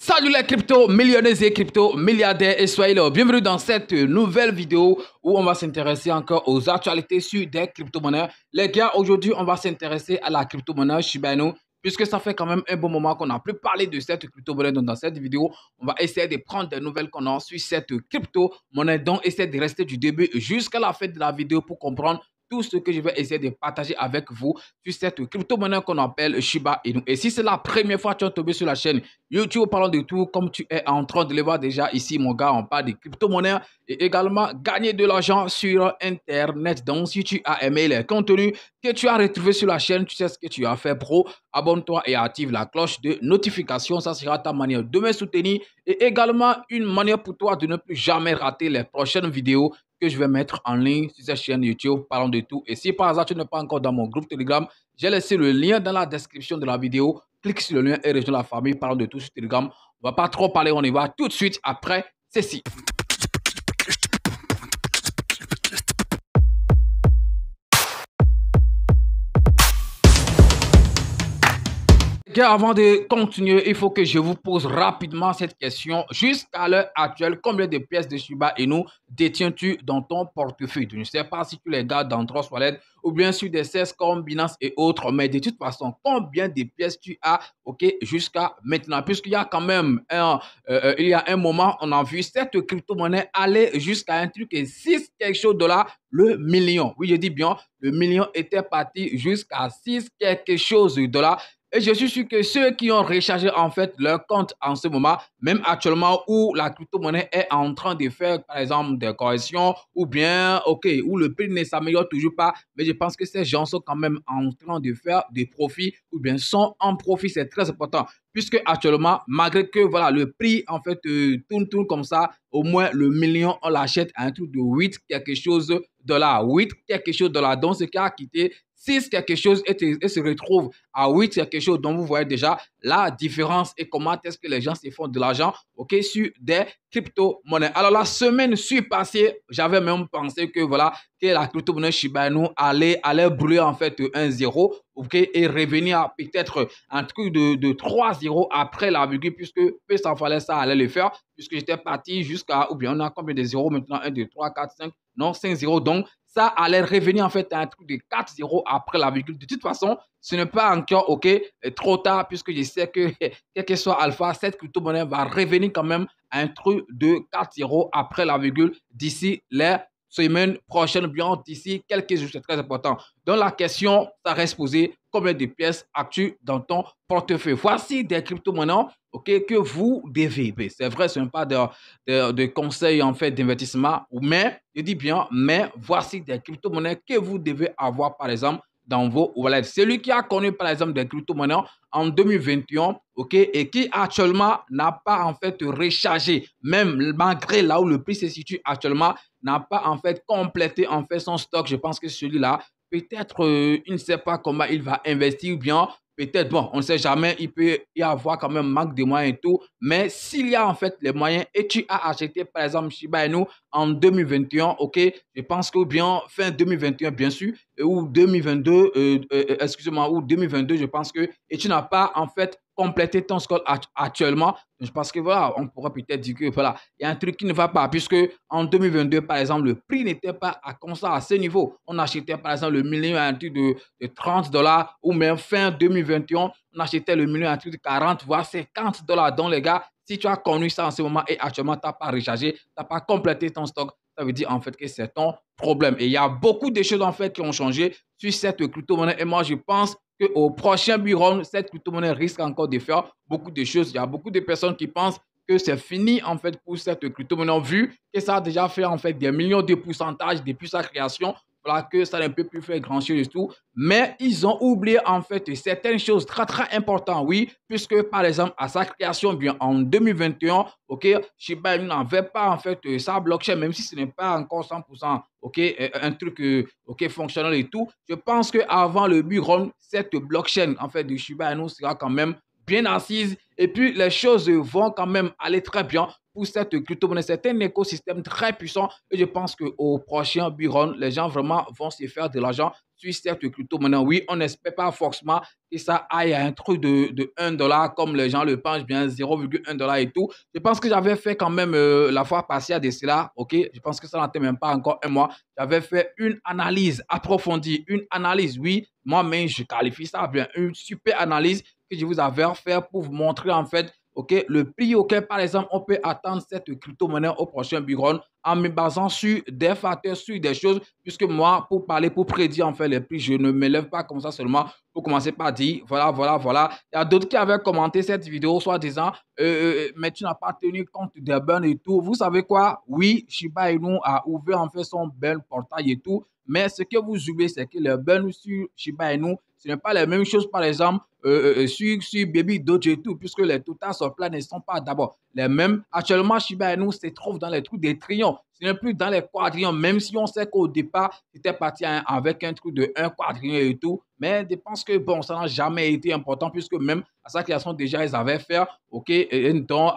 Salut les crypto millionnaires et crypto milliardaires et soyez là. Bienvenue dans cette nouvelle vidéo où on va s'intéresser encore aux actualités sur des crypto-monnaies. Les gars, aujourd'hui, on va s'intéresser à la crypto-monnaie Shiba Inu puisque ça fait quand même un bon moment qu'on n'a plus parlé de cette crypto-monnaie. Donc, dans cette vidéo, on va essayer de prendre des nouvelles qu'on a sur cette crypto-monnaie. Donc, essayer de rester du début jusqu'à la fin de la vidéo pour comprendre tout ce que je vais essayer de partager avec vous sur cette crypto-monnaie qu'on appelle Shiba Inu. Et si c'est la première fois que tu es tombé sur la chaîne YouTube parlons de tout, comme tu es en train de le voir déjà ici, mon gars, on parle de crypto-monnaies et également gagner de l'argent sur Internet. Donc, si tu as aimé les contenus que tu as retrouvés sur la chaîne, tu sais ce que tu as fait, bro. Abonne-toi et active la cloche de notification. Ça sera ta manière de me soutenir et également une manière pour toi de ne plus jamais rater les prochaines vidéos que je vais mettre en ligne sur cette chaîne YouTube parlons de tout. Et si par hasard tu n'es pas encore dans mon groupe Telegram, j'ai laissé le lien dans la description de la vidéo. Clique sur le lien et rejoins la famille parlons de tout sur Telegram. On ne va pas trop parler, on y va tout de suite après ceci. Avant de continuer, il faut que je vous pose rapidement cette question. Jusqu'à l'heure actuelle, combien de pièces de Shiba Inu détiens-tu dans ton portefeuille? Je ne sais pas si tu les gardes dans Trust Wallet ou bien sur des 16 comme Binance et autres, mais de toute façon, combien de pièces tu as jusqu'à maintenant? Puisqu'il y a quand même il y a un moment, on a vu cette crypto-monnaie aller jusqu'à un truc et 6 quelque chose $ le million. Oui, je dis bien, le million était parti jusqu'à 6 quelque chose $. Et je suis sûr que ceux qui ont rechargé en fait leur compte en ce moment, même actuellement où la crypto-monnaie est en train de faire par exemple des corrections ou bien où le prix ne s'améliore toujours pas, mais je pense que ces gens sont quand même en train de faire des profits ou bien sont en profit, c'est très important. Puisque actuellement, malgré que voilà, le prix en fait tourne comme ça, au moins le million, on l'achète à un truc de 8 quelque chose $, 8 quelque chose $. Donc, ce qui a quitté 6 quelque chose et se retrouve à 8 quelque chose. Donc, vous voyez déjà la différence et comment est-ce que les gens se font de l'argent sur des crypto-monnaies. Alors, la semaine passée, j'avais même pensé que voilà, que la crypto-monnaie Shiba Inu allait brûler en fait un zéro et revenir à peut-être un truc de 3 zéros après la virgule, puisque peu ça fallait, ça allait le faire, puisque j'étais parti jusqu'à, ou bien on a combien de zéros maintenant? 1, 2, 3, 4, 5, non, 5 zéros. Donc, ça allait revenir en fait à un truc de 4 zéros après la virgule. De toute façon, ce n'est pas encore trop tard, puisque je sais que quel que soit alpha, cette crypto-monnaie va revenir quand même à un truc de 4 zéros après la virgule d'ici les semaine prochaine, bien d'ici quelques jours, c'est très important. Donc la question, ça reste posée, combien de pièces as-tu dans ton portefeuille? Voici des crypto-monnaies que vous devez. C'est vrai, ce n'est pas de conseils en fait d'investissement, mais je dis bien, mais voici des crypto-monnaies que vous devez avoir par exemple dans vos wallets. Celui qui a connu par exemple des crypto-monnaies en 2021, et qui actuellement n'a pas en fait rechargé, même malgré là où le prix se situe actuellement, n'a pas en fait complété en fait son stock. Je pense que celui-là, peut-être, il ne sait pas comment il va investir ou bien peut-être, bon, on ne sait jamais, il peut y avoir quand même manque de moyens et tout, mais s'il y a en fait les moyens et tu as acheté par exemple Shiba Inu en 2021, je pense que bien fin 2021 bien sûr, ou 2022, excusez-moi, ou 2022, je pense que, et tu n'as pas en fait compléter ton score actuellement, je pense que voilà, on pourrait peut-être dire que voilà, il y a un truc qui ne va pas, puisque en 2022, par exemple, le prix n'était pas constant à ce niveau. On achetait par exemple le million à un truc de 30 $, ou même fin 2021, on achetait le million à un truc de 40, voire 50 $. Donc les gars, si tu as connu ça en ce moment et actuellement, tu n'as pas rechargé, tu n'as pas complété ton stock, ça veut dire en fait que c'est ton problème. Et il y a beaucoup de choses en fait qui ont changé sur cette crypto-monnaie. Et moi, je pense qu'au prochain bureau, cette crypto-monnaie risque encore de faire beaucoup de choses. Il y a beaucoup de personnes qui pensent que c'est fini en fait pour cette crypto-monnaie, vu que ça a déjà fait en fait des millions de pourcentages depuis sa création. Voilà, que ça ne peut plus faire grand-chose du tout. Mais ils ont oublié en fait certaines choses très très importantes, oui, puisque par exemple à sa création, bien en 2021, Shiba Inu n'avait pas en fait sa blockchain, même si ce n'est pas encore 100%, un truc fonctionnel et tout. Je pense qu'avant le bull cette blockchain en fait de Shiba Inu sera quand même bien assise et puis les choses vont quand même aller très bien pour cette crypto-monnaie. C'est un écosystème très puissant et je pense qu'au prochain bull run, les gens vraiment vont se faire de l'argent sur cette crypto-monnaie. Oui, on n'espère pas forcément que ça aille à un truc de 1 dollar comme les gens le pensent bien, 0,1 dollar et tout. Je pense que j'avais fait quand même la fois passée de cela, ok? Je pense que ça n'était même pas encore un mois. J'avais fait une analyse approfondie, une analyse, oui, moi-même, je qualifie ça bien, une super analyse que je vous avais fait pour vous montrer en fait, ok, le prix auquel, par exemple, on peut attendre cette crypto-monnaie au prochain bull run en me basant sur des facteurs, sur des choses, puisque moi, pour parler, pour prédire en fait les prix, je ne me lève pas comme ça seulement pour commencer par dire, voilà, voilà, voilà. Il y a d'autres qui avaient commenté cette vidéo, soit disant, mais tu n'as pas tenu compte des burns et tout. Vous savez quoi? Oui, Shiba Inu a ouvert en fait son burn portail et tout, mais ce que vous oubliez, c'est que les burns sur Shiba Inu, ce n'est pas la même chose, par exemple, sur Baby Doge et tout, puisque les total supply ne sont pas d'abord les mêmes. Actuellement, Shiba Inu se trouve dans les trucs des trillions. Ce n'est plus dans les quadrillions, même si on sait qu'au départ, c'était parti avec un truc de 1 quadrillion et tout. Mais je pense que bon, ça n'a jamais été important, puisque même à sa création, déjà, ils avaient fait, OK, un don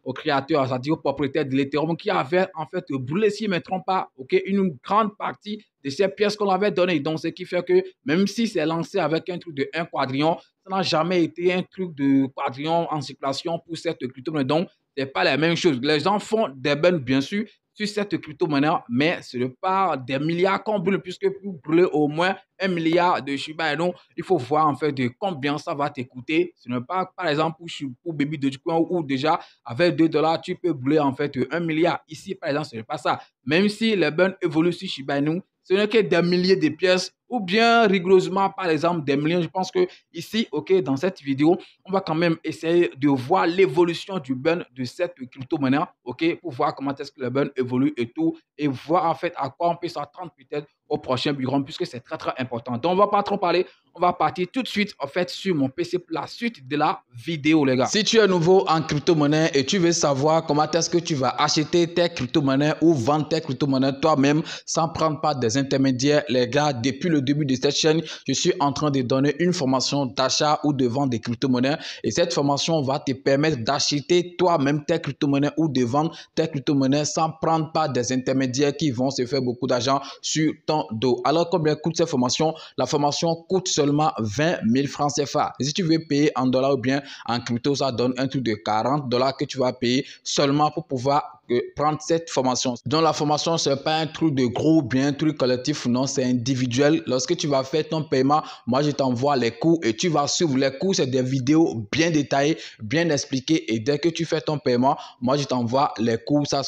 au créateur, c'est-à-dire au propriétaire de l'Ethereum, qui avait en fait brûlé, si je ne me trompe pas, OK, une grande partie de ces pièces qu'on avait données. Donc, ce qui fait que même si c'est lancé avec un truc de 1 quadrillion, ça n'a jamais été un truc de quadrillion en circulation pour cette crypto-monnaie. Donc, ce n'est pas la même chose. Les gens font des burns, bien sûr, sur cette crypto-monnaie, mais ce n'est pas des milliards qu'on brûle, puisque pour brûler au moins 1 milliard de Shiba Inu, il faut voir en fait de combien ça va t'écouter. Ce n'est pas, par exemple, pour Baby Dogecoin où déjà avec 2 dollars, tu peux brûler en fait 1 milliard. Ici, par exemple, ce n'est pas ça. Même si les burns évoluent sur Shiba Inu, ce n'est que des milliers de pièces ou bien rigoureusement, par exemple, des millions. Je pense que ici, OK, dans cette vidéo, on va quand même essayer de voir l'évolution du burn de cette crypto-monnaie, OK, pour voir comment est-ce que le burn évolue et tout, et voir en fait à quoi on peut s'attendre peut-être au prochain bull run, puisque c'est très, très important. Donc, on ne va pas trop parler. On va partir tout de suite, en fait, sur mon PC pour la suite de la vidéo, les gars. Si tu es nouveau en crypto-monnaie et tu veux savoir comment est-ce que tu vas acheter tes crypto-monnaies ou vendre tes crypto-monnaies toi-même sans prendre part des intermédiaires, les gars, depuis le début de cette chaîne, je suis en train de donner une formation d'achat ou de vente des crypto-monnaies et cette formation va te permettre d'acheter toi-même tes crypto-monnaies ou de vendre tes crypto-monnaies sans prendre part des intermédiaires qui vont se faire beaucoup d'argent sur ton dos. Alors, combien coûte cette formation? La formation coûte seulement 20 000 francs CFA. Et si tu veux payer en dollars ou bien en crypto, ça donne un truc de 40 dollars que tu vas payer seulement pour pouvoir prendre cette formation. Donc la formation, ce n'est pas un truc de groupe, bien un truc collectif, non, c'est individuel. Lorsque tu vas faire ton paiement, moi je t'envoie les cours et tu vas suivre les cours. C'est des vidéos bien détaillées, bien expliquées et dès que tu fais ton paiement, moi je t'envoie les cours. Ça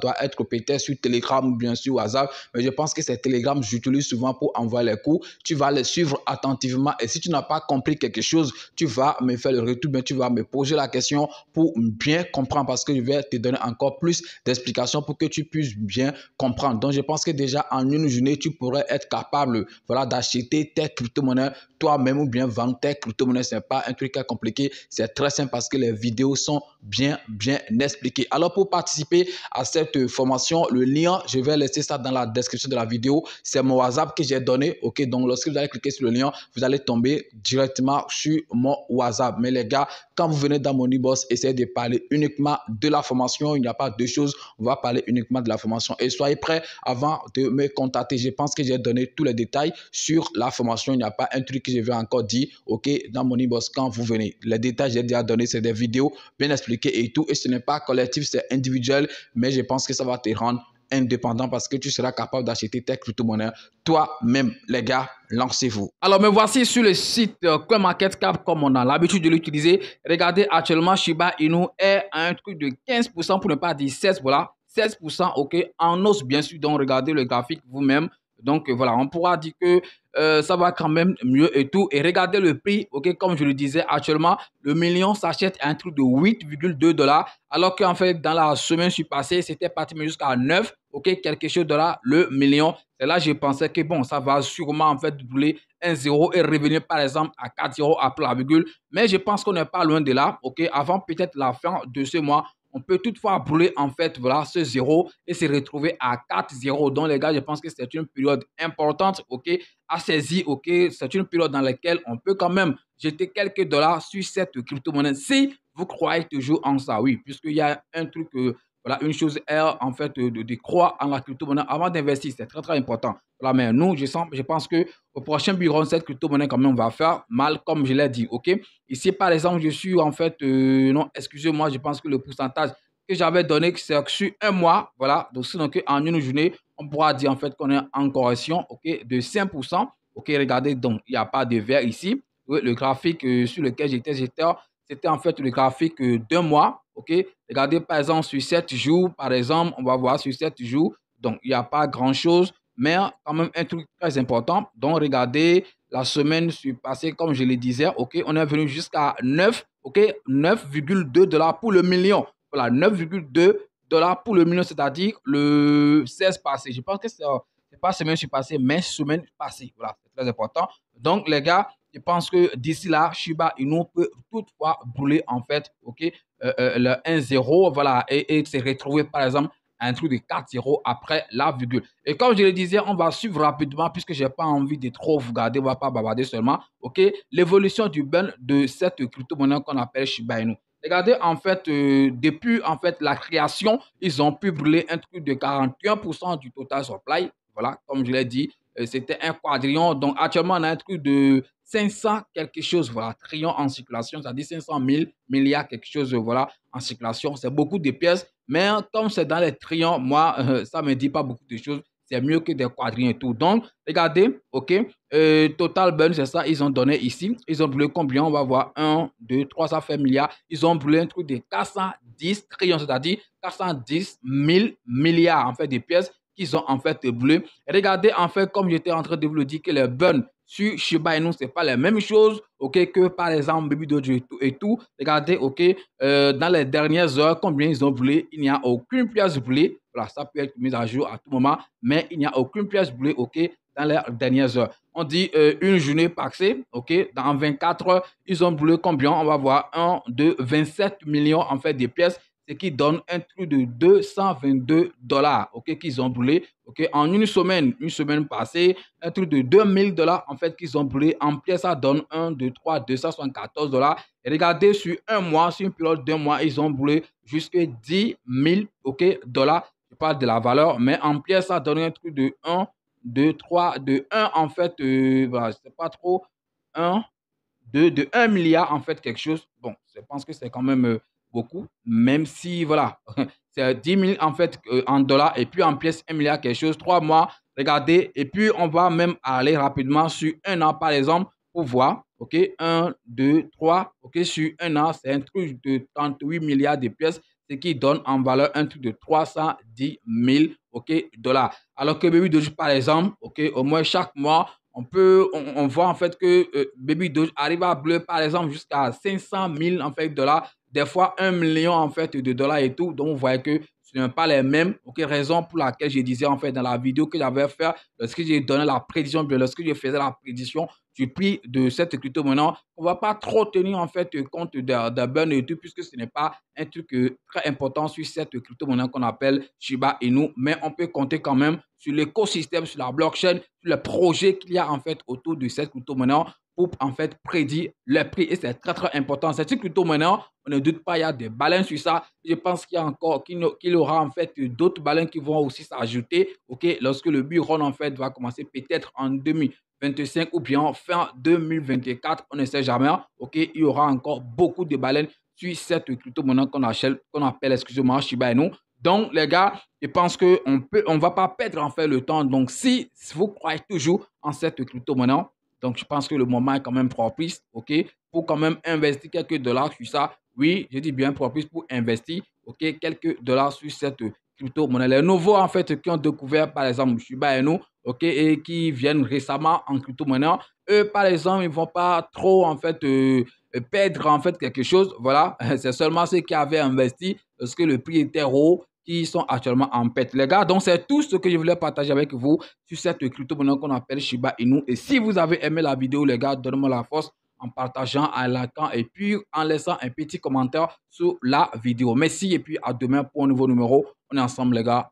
doit être peut-être sur Telegram ou bien sur WhatsApp, mais je pense que c'est Telegram, j'utilise souvent pour envoyer les cours. Tu vas les suivre attentivement et si tu n'as pas compris quelque chose, tu vas me faire le retour, mais tu vas me poser la question pour bien comprendre parce que je vais te donner encore plus d'explications pour que tu puisses bien comprendre. Donc, je pense que déjà en une journée, tu pourrais être capable, voilà, d'acheter tes crypto-monnaies toi-même ou bien vendre tes crypto-monnaies. Ce n'est pas un truc à compliquer. C'est très simple parce que les vidéos sont bien expliquées. Alors, pour participer à cette formation, le lien, je vais laisser ça dans la description de la vidéo. C'est mon WhatsApp que j'ai donné. OK, donc lorsque vous allez cliquer sur le lien, vous allez tomber directement sur mon WhatsApp. Mais les gars, quand vous venez dans mon e-boss, essayez de parler uniquement de la formation. Il n'y a pas deux choses. On va parler uniquement de la formation. Et soyez prêts avant de me contacter. Je pense que j'ai donné tous les détails sur la formation. Il n'y a pas un truc que je vais encore dire. OK, dans mon e-boss, quand vous venez. Les détails, j'ai déjà donné. C'est des vidéos bien expliquées et tout. Et ce n'est pas collectif, c'est individuel. Mais je pense que ça va te rendre indépendant parce que tu seras capable d'acheter tes crypto-monnaies toi-même. Les gars, lancez-vous. Alors, me voici sur le site CoinMarketCap comme on a l'habitude de l'utiliser. Regardez, actuellement, Shiba Inu est à un truc de 15% pour ne pas dire 16%. Voilà, 16%, OK, en hausse, bien sûr. Donc, regardez le graphique vous-même. Donc, voilà, on pourra dire que ça va quand même mieux et tout. Et regardez le prix, OK, comme je le disais, actuellement, le million s'achète à un truc de 8,2 $, alors qu'en fait, dans la semaine passée, c'était parti jusqu'à 9, OK, quelque chose de là, le million. Et là, je pensais que bon, ça va sûrement en fait doubler 1 0 et revenir par exemple à 4 0 après la virgule. Mais je pense qu'on n'est pas loin de là, OK. Avant peut-être la fin de ce mois, on peut toutefois brûler en fait, voilà, ce zéro et se retrouver à 4-0. Donc les gars, je pense que c'est une période importante, ok, à saisir, ok. C'est une période dans laquelle on peut quand même jeter quelques dollars sur cette crypto-monnaie si vous croyez toujours en ça, oui, puisqu'il y a un truc, voilà, une chose est en fait de croire en la crypto-monnaie avant d'investir, c'est très très important. Voilà, mais nous, je pense que au prochain bureau, cette crypto-monnaie quand même va faire mal, comme je l'ai dit, ok. Ici, par exemple, je suis en fait, non, excusez-moi, je pense que le pourcentage que j'avais donné, c'est sur un mois, voilà, donc sinon en une journée, on pourra dire en fait qu'on est en correction, ok, de 5%. Ok, regardez, donc il n'y a pas de vert ici. Oui, le graphique sur lequel c'était en fait le graphique d'un mois. Ok, regardez par exemple sur 7 jours, par exemple, on va voir sur 7 jours. Donc, il n'y a pas grand-chose, mais quand même un truc très important. Donc, regardez la semaine passée, comme je le disais, ok, on est venu jusqu'à 9, ok, 9,2 dollars pour le million. Voilà, 9,2 dollars pour le million, c'est-à-dire le 16 passé. Je pense que c'est pas semaine passée, mais semaine passée. Voilà, c'est très important. Donc, les gars, je pense que d'ici là, Shiba Inu peut toutefois brûler en fait, ok, le 1-0, voilà, et se retrouver par exemple à un truc de 4-0 après la virgule. Et comme je le disais, on va suivre rapidement puisque je n'ai pas envie de trop vous garder, on ne va pas bavarder seulement, ok, l'évolution du burn de cette crypto-monnaie qu'on appelle Shiba Inu. Regardez, en fait, depuis en fait, la création, ils ont pu brûler un truc de 41% du total supply. Voilà, comme je l'ai dit, c'était un quadrillion. Donc, actuellement, on a un truc de 500 quelque chose, voilà, trillions en circulation, c'est-à-dire 500 000 milliards quelque chose, voilà, en circulation. C'est beaucoup de pièces, mais comme c'est dans les trillions, moi, ça ne me dit pas beaucoup de choses. C'est mieux que des quadrillions et tout. Donc, regardez, OK, total burn, c'est ça, ils ont donné ici. Ils ont brûlé combien? On va voir 1, 2, 3, ça fait milliards. Ils ont brûlé un truc de 410 trillions, c'est-à-dire 410 000 milliards, en fait, de pièces qu'ils ont, en fait, brûlé. Regardez, en fait, comme j'étais en train de vous le dire, que les burns sur Shiba Inu, ce n'est pas la même chose, ok, que par exemple Baby Dojo et tout. Regardez, ok, dans les dernières heures, combien ils ont brûlé? Il n'y a aucune pièce brûlée. Voilà, ça peut être mis à jour à tout moment, mais il n'y a aucune pièce brûlée, ok, dans les dernières heures. On dit une journée passée, ok, dans 24 heures, ils ont brûlé combien? On va voir 1, 2, 27 millions en fait de pièces, ce qui donne un truc de 222 dollars, ok, qu'ils ont brûlé, ok, en une semaine passée, un truc de 2000 dollars en fait qu'ils ont brûlé en pièces, ça donne 1, 2, 3, 274 dollars. Et regardez, sur un mois, sur une période d'un mois, ils ont brûlé jusqu'à 10 000, ok, dollars. Je parle de la valeur, mais en pièces, ça donne un truc de 1, 2, 3, de 1 en fait, voilà, c'est pas trop, 1, de 1 milliard en fait quelque chose. Bon, je pense que c'est quand même beaucoup, même si voilà, c'est 10 000 en fait en dollars et puis en pièces 1 milliard quelque chose, 3 mois, regardez, et puis on va même aller rapidement sur un an par exemple pour voir, ok, 1, 2, 3, ok, sur un an, c'est un truc de 38 milliards de pièces, ce qui donne en valeur un truc de 310 000, ok, dollars. Alors que Baby Doge par exemple, ok, au moins chaque mois, on voit en fait que Baby Doge arrive à bleu par exemple jusqu'à 500 000 en fait dollars, des fois 1 million en fait de dollars et tout. Donc, vous voyez que ce n'est pas les mêmes. Ok, raison pour laquelle je disais en fait dans la vidéo que j'avais fait, lorsque j'ai donné la prédiction, lorsque je faisais la prédiction du prix de cette crypto-monnaie, on ne va pas trop tenir en fait compte de burn et tout, puisque ce n'est pas un truc très important sur cette crypto-monnaie qu'on appelle Shiba Inu, mais on peut compter quand même sur l'écosystème, sur la blockchain, sur le projet qu'il y a en fait autour de cette crypto-monnaie pour en fait prédire le prix. Et c'est très très important. Cette crypto-monnaie, on ne doute pas, il y a des baleines sur ça. Je pense qu'il y a encore, qu'il y aura en fait d'autres baleines qui vont aussi s'ajouter, ok, lorsque le bull en fait va commencer peut-être en 2025 ou bien fin 2024, on ne sait jamais, ok, il y aura encore beaucoup de baleines sur cette crypto-monnaie qu'on appelle, excusez-moi, Shiba Inu. Donc, les gars, je pense qu'on ne va pas perdre en fait le temps. Donc, si vous croyez toujours en cette crypto-monnaie, donc je pense que le moment est quand même propice, ok, pour quand même investir quelques dollars sur ça. Oui, je dis bien propice pour investir, ok, quelques dollars sur cette crypto-monnaie. Les nouveaux, en fait, qui ont découvert, par exemple, Shiba Inu, ok, et qui viennent récemment en crypto-monnaie, eux, par exemple, ils ne vont pas trop, en fait, perdre, en fait, quelque chose. Voilà, c'est seulement ceux qui avaient investi parce que le prix était haut qui sont actuellement en perte. Les gars, donc c'est tout ce que je voulais partager avec vous sur cette crypto-monnaie qu'on appelle Shiba Inu. Et si vous avez aimé la vidéo, les gars, donnez-moi la force en partageant, en likant et puis en laissant un petit commentaire sous la vidéo. Merci et puis à demain pour un nouveau numéro. On est ensemble les gars.